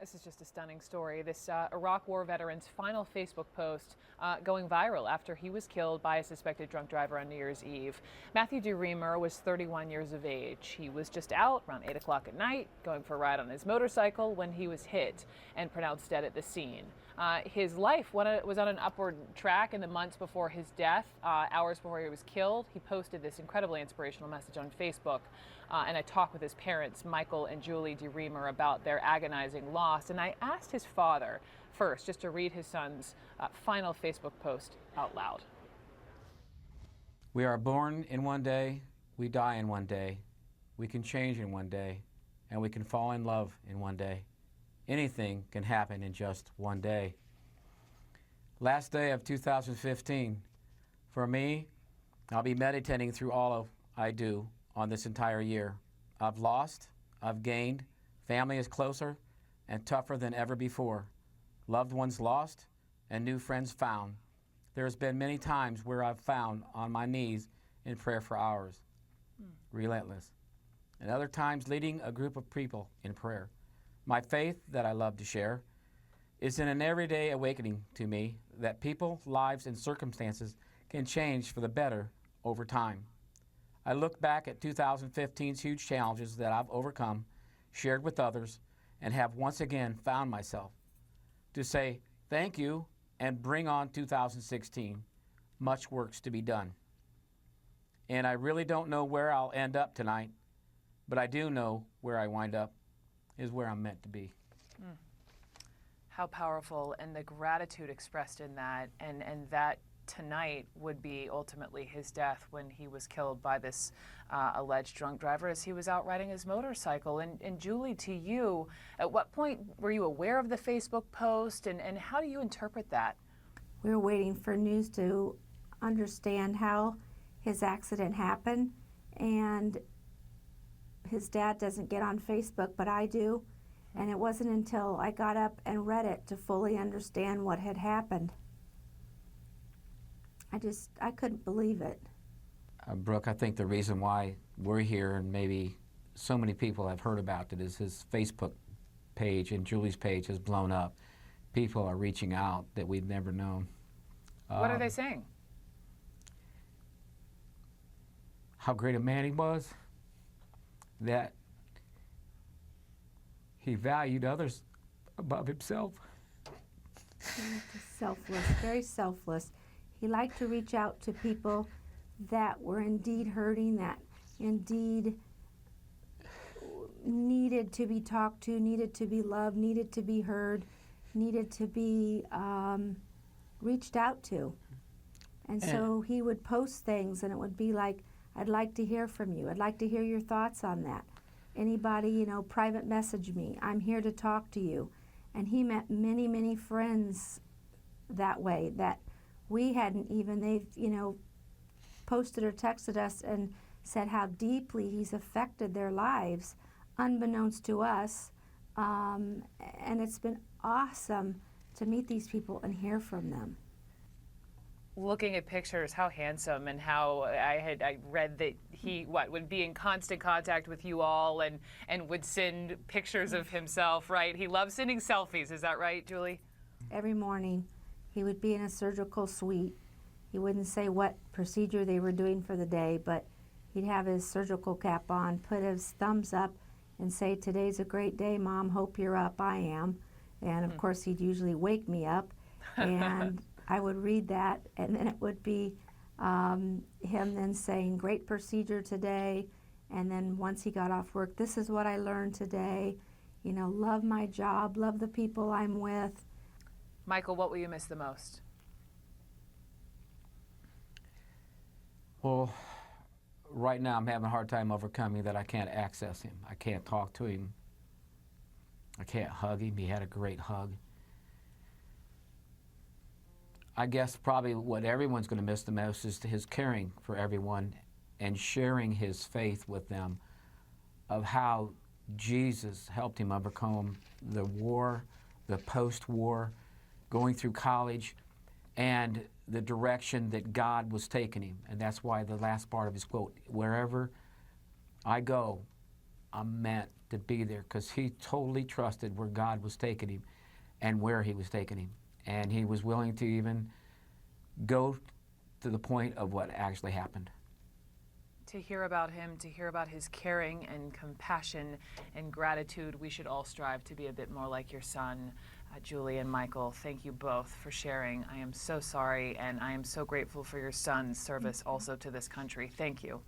This is just a stunning story. This Iraq War veteran's final Facebook post going viral after he was killed by a suspected drunk driver on New Year's Eve. Matthew DeReamer was 31 years of age. He was just out around 8 o'clock at night going for a ride on his motorcycle when he was hit and pronounced dead at the scene. His life was on an upward track in the months before his death, hours before he was killed. He posted this incredibly inspirational message on Facebook. And I talked with his parents, Michael and Julie DeReamer, about their agonizing loss. And I asked his father first just to read his son's final Facebook post out loud. We are born in one day, we die in one day, we can change in one day, and we can fall in love in one day. Anything can happen in just one day. Last day of 2015. For me, I'll be meditating through all of I do on this entire year. I've lost, I've gained, family is closer and tougher than ever before. Loved ones lost and new friends found. There's been many times where I've found on my knees in prayer for hours, relentless. And other times leading a group of people in prayer. My faith that I love to share is in an everyday awakening to me that people, lives, and circumstances can change for the better over time. I look back at 2015's huge challenges that I've overcome, shared with others, and have once again found myself to say thank you and bring on 2016. Much work's to be done. And I really don't know where I'll end up tonight, but I do know where I wind up is where I'm meant to be. How powerful, and the gratitude expressed in that, and that tonight would be ultimately his death when he was killed by this alleged drunk driver as he was out riding his motorcycle. And Julie, to you, at what point were you aware of the Facebook post, and how do you interpret that? We were waiting for news to understand how his accident happened, and his dad doesn't get on Facebook, but I do. And it wasn't until I got up and read it to fully understand what had happened. I couldn't believe it. Brooke, I think the reason why we're here and maybe so many people have heard about it is his Facebook page and Julie's page has blown up. People are reaching out that we've never known. What are they saying? How great a man he was, that he valued others above himself. He was selfless, very selfless. He liked to reach out to people that were indeed hurting, that indeed needed to be talked to, needed to be loved, needed to be heard, needed to be reached out to. And so he would post things, and it would be like, I'd like to hear from you. I'd like to hear your thoughts on that. Anybody, private message me. I'm here to talk to you. And he met many, many friends that way that we hadn't even, they've, posted or texted us and said how deeply he's affected their lives, unbeknownst to us. And it's been awesome to meet these people and hear from them. Looking at pictures, how handsome, and how I read that he would be in constant contact with you all and would send pictures of himself, right? He loves sending selfies, is that right, Julie? Every morning he would be in a surgical suite. He wouldn't say what procedure they were doing for the day, but he'd have his surgical cap on, put his thumbs up and say, "Today's a great day, Mom, hope you're up, I am." And of course he'd usually wake me up and I would read that, and then it would be him then saying, "Great procedure today." And then once he got off work, "This is what I learned today. Love my job, love the people I'm with." Michael, what will you miss the most? Well, right now I'm having a hard time overcoming that I can't access him. I can't talk to him. I can't hug him. He had a great hug. I guess probably what everyone's going to miss the most is his caring for everyone and sharing his faith with them of how Jesus helped him overcome the war, the post-war, going through college, and the direction that God was taking him. And that's why the last part of his quote, "Wherever I go, I'm meant to be there because he totally trusted where God was taking him and where he was taking him. And he was willing to even go to the point of what actually happened. To hear about him, to hear about his caring and compassion and gratitude, we should all strive to be a bit more like your son. Julie and Michael, thank you both for sharing. I am so sorry, and I am so grateful for your son's service also to this country. Thank you.